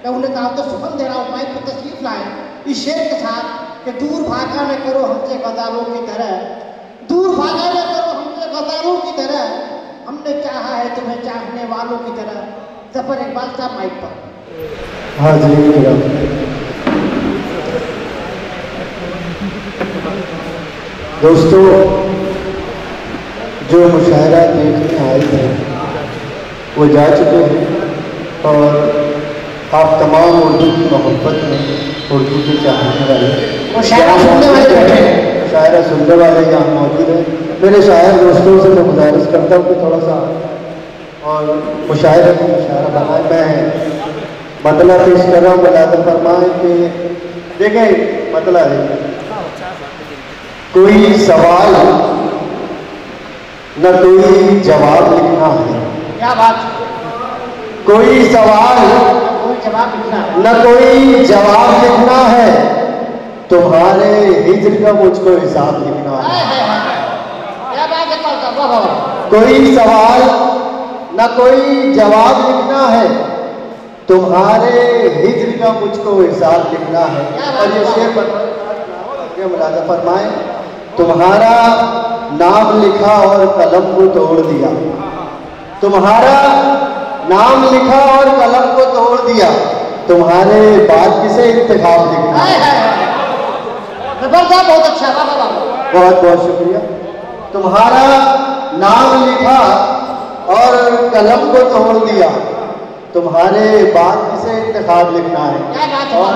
मैं उन्हें कहा तो सुमन दे रहा हूँ माइक पर तशरीफ लाए इस शेर के साथ कि दूर भागा न करो हमसे गद्दारों की तरह, दूर भागा न करो हमसे गद्दारों की तरह, हमने चाहा है तुम्हें चाहने वालों की तरह। जफर इकबाल साहब माइक पर। हाँ जी दोस्तों, जो मुशायरा देखने आए थे वो जा चुके हैं और आप तमाम उर्दू की मोहब्बत में, उर्दू के चाहने वाले, मुशायरा सुनने वाले बैठे हैं, शायरा सुनने वाले यहाँ मौजूद हैं। मेरे शायर दोस्तों से मैं गुजारिश करता हूँ कि थोड़ा सा और मुशायरे को मुशायरा बनाए। मैं मतलब पेश कर रहा हूँ, मुलाज़ा फरमाएं कि देखें मतलब है कोई सवाल न कोई जवाब लिखना है। क्या बात, कोई सवाल कोई जवाब लिखना न कोई जवाब लिखना है, तुम्हारे हिज्र का मुझको हिसाब लिखना है। क्या बात है, कोई सवाल न कोई जवाब लिखना है, तुम्हारे हिज्र का मुझको हिसाब लिखना है। और ये शेर मुलाज़ा फरमाएं, तुम्हारा नाम लिखा और कलम को तोड़ दिया, तुम्हारा नाम लिखा और कलम को तोड़ दिया, तुम्हारे बाद किसे इंतखाब लिखना है। बहुत अच्छा, बहुत बहुत शुक्रिया। तुम्हारा नाम लिखा और कलम को तोड़ दिया, तुम्हारे बाद किसे इंतखाब लिखना है। और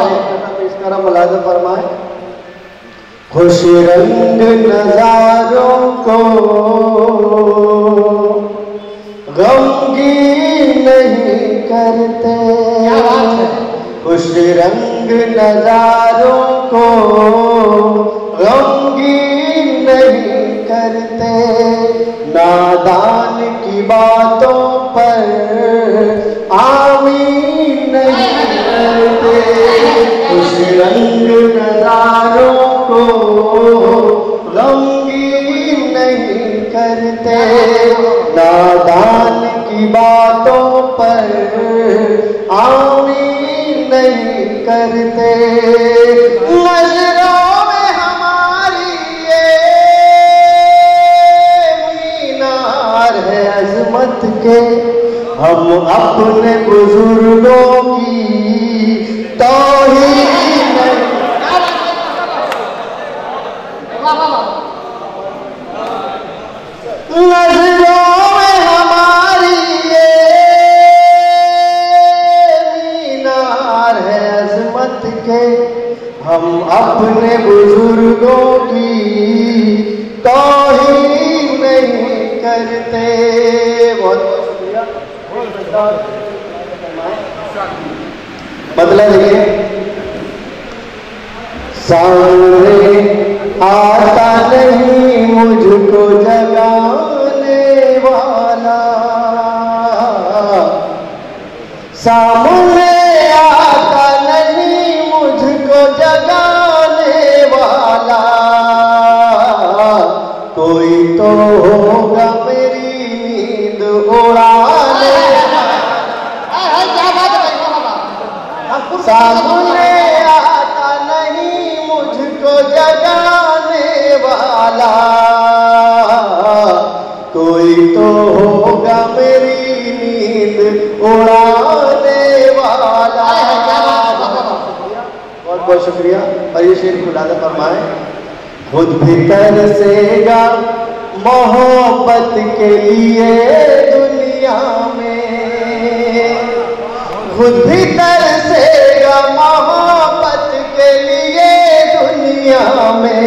इस तरह मुलाज़ा फरमाए, खुश रंग नजारों को गमगीन नहीं करते, खुश रंग नजारों को गमगीन नहीं करते, नादान की बातों पर आमीन नहीं करते, खुश रंग नजारों को गमगीन नहीं करते, नादान की बातों पर आमीन नहीं करते, नजरों में हमारी ये मीनार है अजमत के, हम अपने बुजुर्गों की तौहीन नहीं। नजरों में हमारी ये मीनार है अजमत के, हम अपने बुजुर्गों की तौहीन नहीं करते। बहुत शुक्रिया। मतलब देखिए, सामने आता नहीं मुझको जगाने वाला, सामने आता नहीं मुझको जगाने वाला, कोई तो होगा मेरी नींद उड़ाने, सामने आता नहीं मुझको जगाने वाला, कोई तो होगा मेरी नींद उड़ाने वाला। बहुत बहुत शुक्रिया। और ये शेर मुलाज़ा फरमाए, खुद भी तरसेगा मोहब्बत के लिए दुनिया में, खुद भी तरसेगा मोहब्बत के लिए दुनिया में,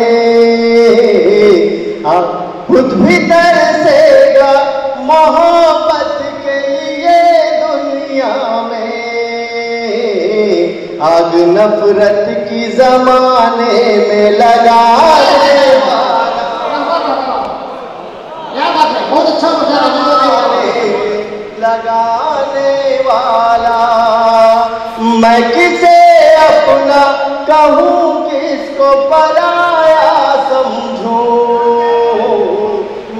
खुद भी तरसेगा मोहब्बत के लिए दुनिया में, आग नफरत की जमाने में लगाने लगाने वाला, मैं किसे अपना कहूँ किसको पराया समझूं,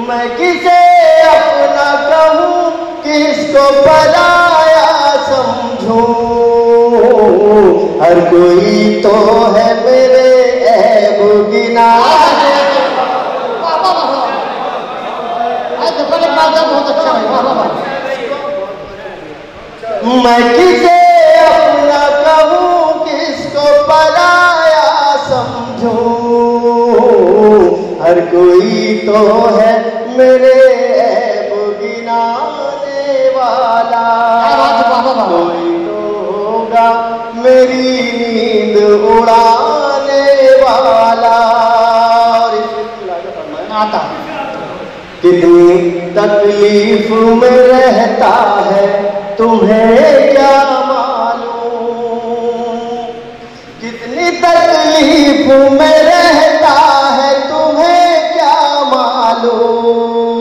मैं किसे अपना कहूँ किसको पराया समझूं, हर कोई तो है मेरे ऐब गिनाने। बहुत अच्छा है, वाह वाह। मैं किसे अपना कहूँ, किसको पराया समझूं, हर कोई तो है मेरे ऐब गिनाने वाला। कोई तो होगा मेरी नींद उड़ाने वाला। आता कितनी तकलीफ में रहता है तुम्हें क्या मालूम, कितनी तकलीफ में रहता है तुम्हें क्या मालूम,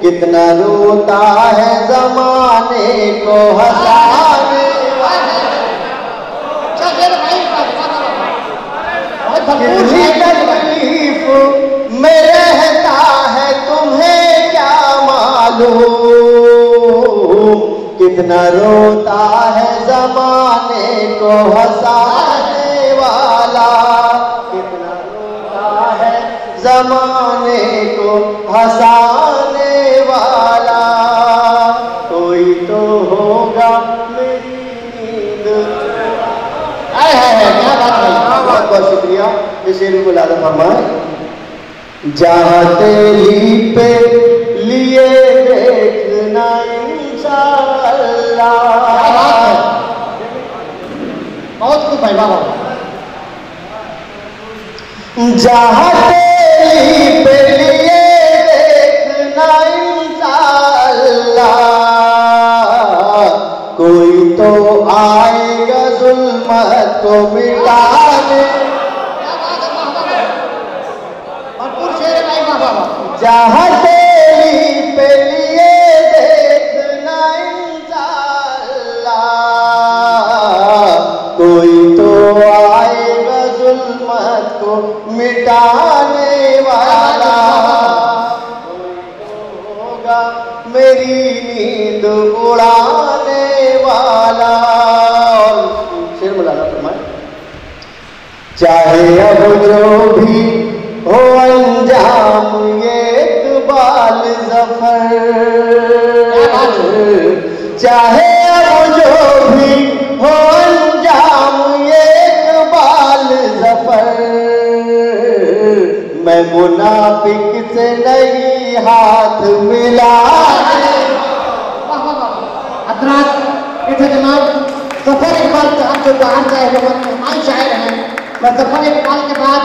कितना रोता है जमाने को हंसाने। कितनी तकलीफ में रहता है तुम्हें क्या मालूम, कितना रोता है जमाने को हंसाने वाला, कितना रोता है जमाने को हंसाने वाला। कोई तो होगा मेरी नींद। क्या बात है। बहुत बहुत शुक्रिया। इस शेर को लादा फरमाए। जहाँ तेरी पे लिए देखना इंशाअल्लाह। बहुत खूब भाई, वाह वाह। जहाँ तेरी पे लिए देखना इंशाअल्लाह, कोई तो आएगा जुल्मत को मिटाने। जहाँ तेरी पे लिए देखना इंशाअल्लाह, कोई तो आएगा जुल्मत को मिटाने वाला, कोई तो होगा मेरी नींद उड़ाने वाला। और शेर मुलाना फरमाए। चाहे अब जो भी हो अंजाम ये इकबाल ज़फ़र, चाहे अब जो भी हो अंजाम ये इकबाल ज़फ़र, मैं मुनाफिक से नहीं हाथ मिलाने। हजरात इधर जनाब सफर इकबाल साहब जो बाहर से आए हुए मेहमान शायर हैं, मैं सफर इकबाल के बाद